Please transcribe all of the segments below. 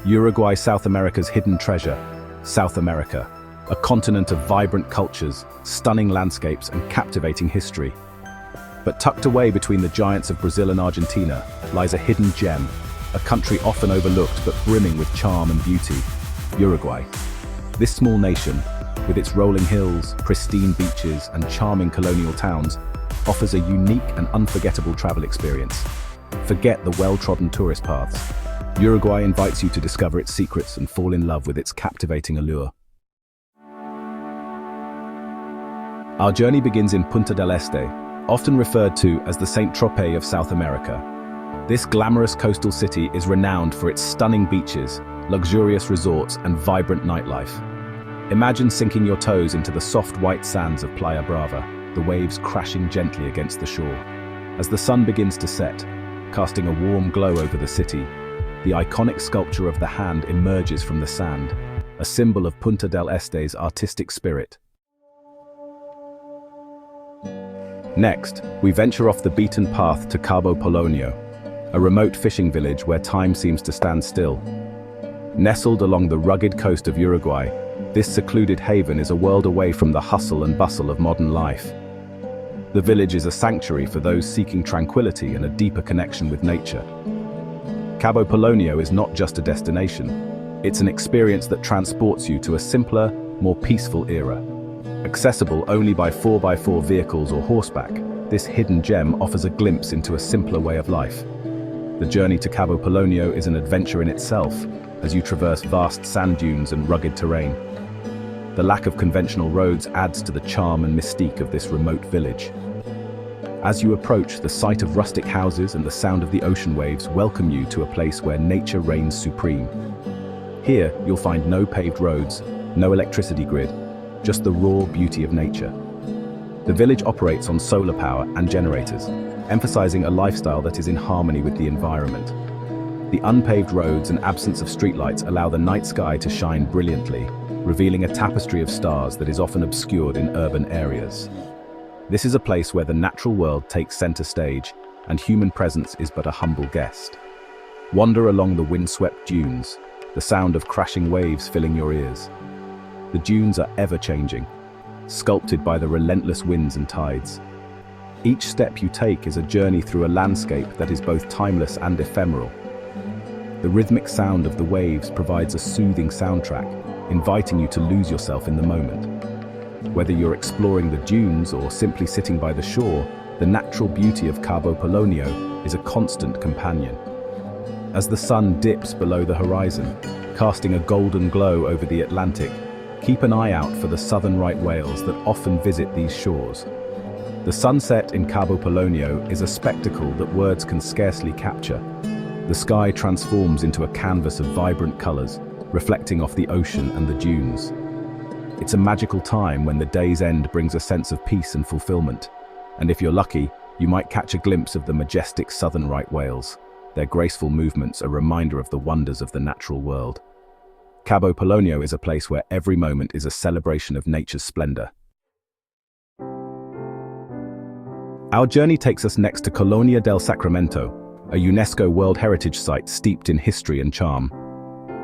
Uruguay, South America's hidden treasure. South America, a continent of vibrant cultures, stunning landscapes, and captivating history. But tucked away between the giants of Brazil and Argentina lies a hidden gem, a country often overlooked but brimming with charm and beauty: Uruguay. This small nation, with its rolling hills, pristine beaches, and charming colonial towns, offers a unique and unforgettable travel experience. Forget the well-trodden tourist paths. Uruguay invites you to discover its secrets and fall in love with its captivating allure. Our journey begins in Punta del Este, often referred to as the Saint-Tropez of South America. This glamorous coastal city is renowned for its stunning beaches, luxurious resorts, and vibrant nightlife. Imagine sinking your toes into the soft white sands of Playa Brava, the waves crashing gently against the shore. As the sun begins to set, casting a warm glow over the city, the iconic sculpture of the hand emerges from the sand, a symbol of Punta del Este's artistic spirit. Next, we venture off the beaten path to Cabo Polonio, a remote fishing village where time seems to stand still. Nestled along the rugged coast of Uruguay, this secluded haven is a world away from the hustle and bustle of modern life. The village is a sanctuary for those seeking tranquility and a deeper connection with nature. Cabo Polonio is not just a destination, it's an experience that transports you to a simpler, more peaceful era. Accessible only by 4x4 vehicles or horseback, this hidden gem offers a glimpse into a simpler way of life. The journey to Cabo Polonio is an adventure in itself, as you traverse vast sand dunes and rugged terrain. The lack of conventional roads adds to the charm and mystique of this remote village. As you approach, the sight of rustic houses and the sound of the ocean waves welcome you to a place where nature reigns supreme. Here, you'll find no paved roads, no electricity grid, just the raw beauty of nature. The village operates on solar power and generators, emphasizing a lifestyle that is in harmony with the environment. The unpaved roads and absence of streetlights allow the night sky to shine brilliantly, revealing a tapestry of stars that is often obscured in urban areas. This is a place where the natural world takes center stage, and human presence is but a humble guest. Wander along the windswept dunes, the sound of crashing waves filling your ears. The dunes are ever-changing, sculpted by the relentless winds and tides. Each step you take is a journey through a landscape that is both timeless and ephemeral. The rhythmic sound of the waves provides a soothing soundtrack, inviting you to lose yourself in the moment. Whether you're exploring the dunes or simply sitting by the shore, the natural beauty of Cabo Polonio is a constant companion. As the sun dips below the horizon, casting a golden glow over the Atlantic, keep an eye out for the southern right whales that often visit these shores. The sunset in Cabo Polonio is a spectacle that words can scarcely capture. The sky transforms into a canvas of vibrant colors, reflecting off the ocean and the dunes. It's a magical time when the day's end brings a sense of peace and fulfillment. And if you're lucky, you might catch a glimpse of the majestic southern right whales, their graceful movements a reminder of the wonders of the natural world. Cabo Polonio is a place where every moment is a celebration of nature's splendor. Our journey takes us next to Colonia del Sacramento, a UNESCO World Heritage Site steeped in history and charm.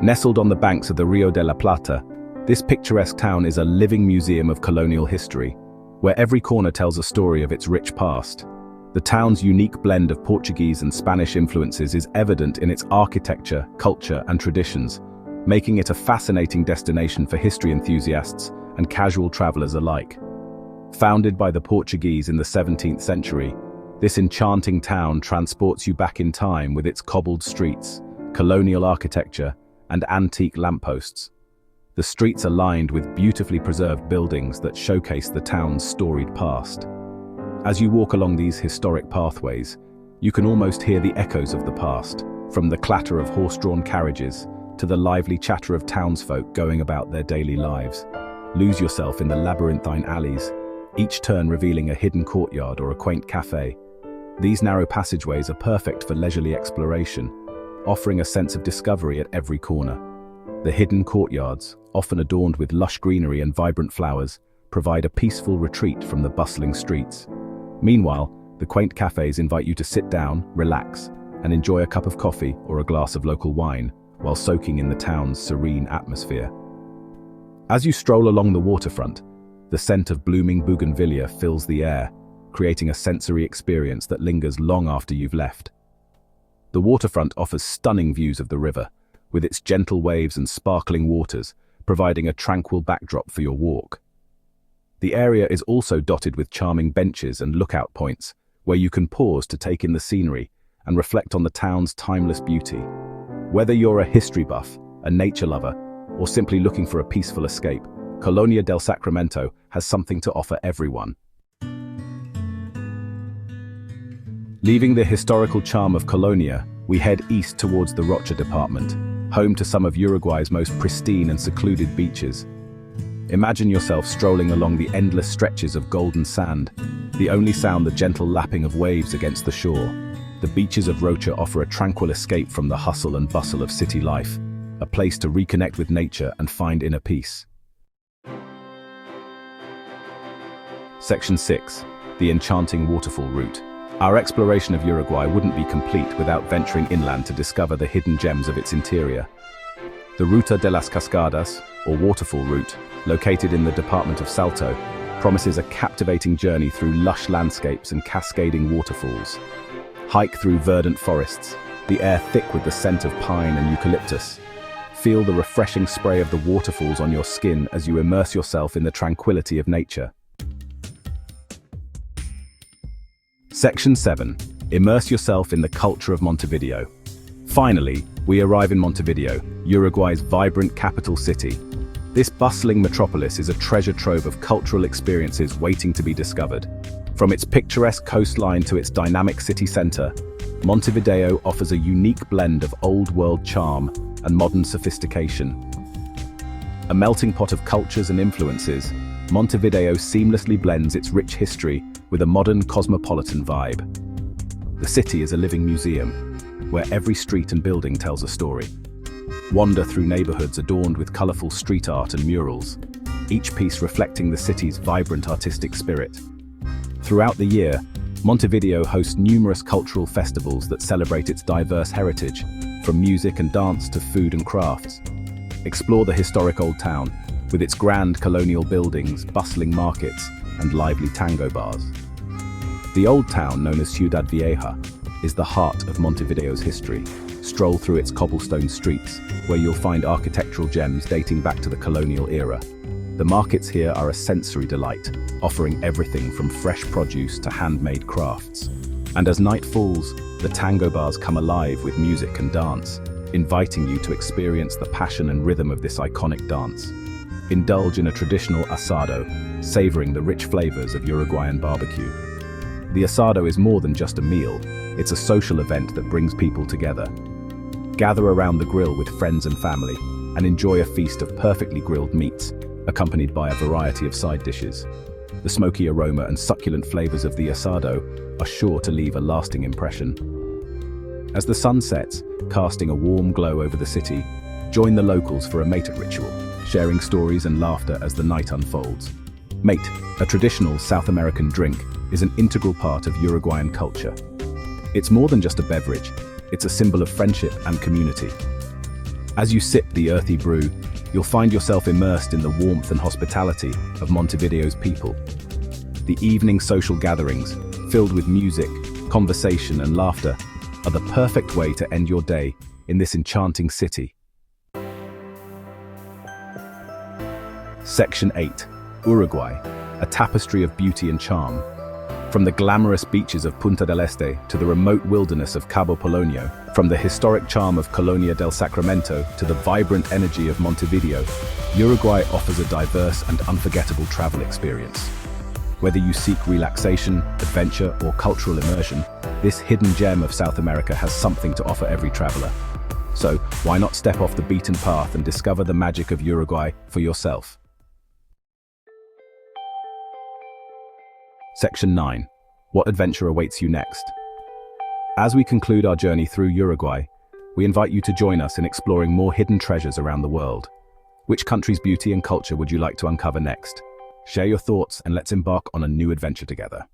Nestled on the banks of the Rio de la Plata, this picturesque town is a living museum of colonial history, where every corner tells a story of its rich past. The town's unique blend of Portuguese and Spanish influences is evident in its architecture, culture, and traditions, making it a fascinating destination for history enthusiasts and casual travelers alike. Founded by the Portuguese in the 17th century, this enchanting town transports you back in time with its cobbled streets, colonial architecture, and antique lampposts. The streets are lined with beautifully preserved buildings that showcase the town's storied past. As you walk along these historic pathways, you can almost hear the echoes of the past, from the clatter of horse-drawn carriages to the lively chatter of townsfolk going about their daily lives. Lose yourself in the labyrinthine alleys, each turn revealing a hidden courtyard or a quaint cafe. These narrow passageways are perfect for leisurely exploration, offering a sense of discovery at every corner. The hidden courtyards, often adorned with lush greenery and vibrant flowers, provide a peaceful retreat from the bustling streets. Meanwhile, the quaint cafes invite you to sit down, relax, and enjoy a cup of coffee or a glass of local wine, while soaking in the town's serene atmosphere. As you stroll along the waterfront, the scent of blooming bougainvillea fills the air, creating a sensory experience that lingers long after you've left. The waterfront offers stunning views of the river, with its gentle waves and sparkling waters, providing a tranquil backdrop for your walk. The area is also dotted with charming benches and lookout points, where you can pause to take in the scenery and reflect on the town's timeless beauty. Whether you're a history buff, a nature lover, or simply looking for a peaceful escape, Colonia del Sacramento has something to offer everyone. Leaving the historical charm of Colonia, we head east towards the Rocha department, home to some of Uruguay's most pristine and secluded beaches. Imagine yourself strolling along the endless stretches of golden sand, the only sound the gentle lapping of waves against the shore. The beaches of Rocha offer a tranquil escape from the hustle and bustle of city life, a place to reconnect with nature and find inner peace. Section 6. The enchanting waterfall route. Our exploration of Uruguay wouldn't be complete without venturing inland to discover the hidden gems of its interior. The Ruta de las Cascadas, or waterfall route, located in the department of Salto, promises a captivating journey through lush landscapes and cascading waterfalls. Hike through verdant forests, the air thick with the scent of pine and eucalyptus. Feel the refreshing spray of the waterfalls on your skin as you immerse yourself in the tranquility of nature. Section 7. Immerse yourself in the culture of Montevideo. Finally, we arrive in Montevideo, Uruguay's vibrant capital city. This bustling metropolis is a treasure trove of cultural experiences waiting to be discovered. From its picturesque coastline to its dynamic city center, Montevideo offers a unique blend of old-world charm and modern sophistication. A melting pot of cultures and influences, Montevideo seamlessly blends its rich history with a modern cosmopolitan vibe. The city is a living museum, where every street and building tells a story. Wander through neighborhoods adorned with colorful street art and murals, each piece reflecting the city's vibrant artistic spirit. Throughout the year, Montevideo hosts numerous cultural festivals that celebrate its diverse heritage, from music and dance to food and crafts. Explore the historic Old Town, with its grand colonial buildings, bustling markets, and lively tango bars. The Old Town, known as Ciudad Vieja, is the heart of Montevideo's history. Stroll through its cobblestone streets, where you'll find architectural gems dating back to the colonial era. The markets here are a sensory delight, offering everything from fresh produce to handmade crafts. And as night falls, the tango bars come alive with music and dance, inviting you to experience the passion and rhythm of this iconic dance. Indulge in a traditional asado, savoring the rich flavors of Uruguayan barbecue. The asado is more than just a meal, it's a social event that brings people together. Gather around the grill with friends and family, and enjoy a feast of perfectly grilled meats, accompanied by a variety of side dishes. The smoky aroma and succulent flavors of the asado are sure to leave a lasting impression. As the sun sets, casting a warm glow over the city, join the locals for a mate ritual, sharing stories and laughter as the night unfolds. Mate, a traditional South American drink, is an integral part of Uruguayan culture. It's more than just a beverage, it's a symbol of friendship and community. As you sip the earthy brew, you'll find yourself immersed in the warmth and hospitality of Montevideo's people. The evening social gatherings, filled with music, conversation and laughter, are the perfect way to end your day in this enchanting city. Section 8. Uruguay, a tapestry of beauty and charm. From the glamorous beaches of Punta del Este to the remote wilderness of Cabo Polonio, from the historic charm of Colonia del Sacramento to the vibrant energy of Montevideo, Uruguay offers a diverse and unforgettable travel experience. Whether you seek relaxation, adventure, or cultural immersion, this hidden gem of South America has something to offer every traveler. So, why not step off the beaten path and discover the magic of Uruguay for yourself? Section 9. What adventure awaits you next? As we conclude our journey through Uruguay, we invite you to join us in exploring more hidden treasures around the world. Which country's beauty and culture would you like to uncover next? Share your thoughts and let's embark on a new adventure together.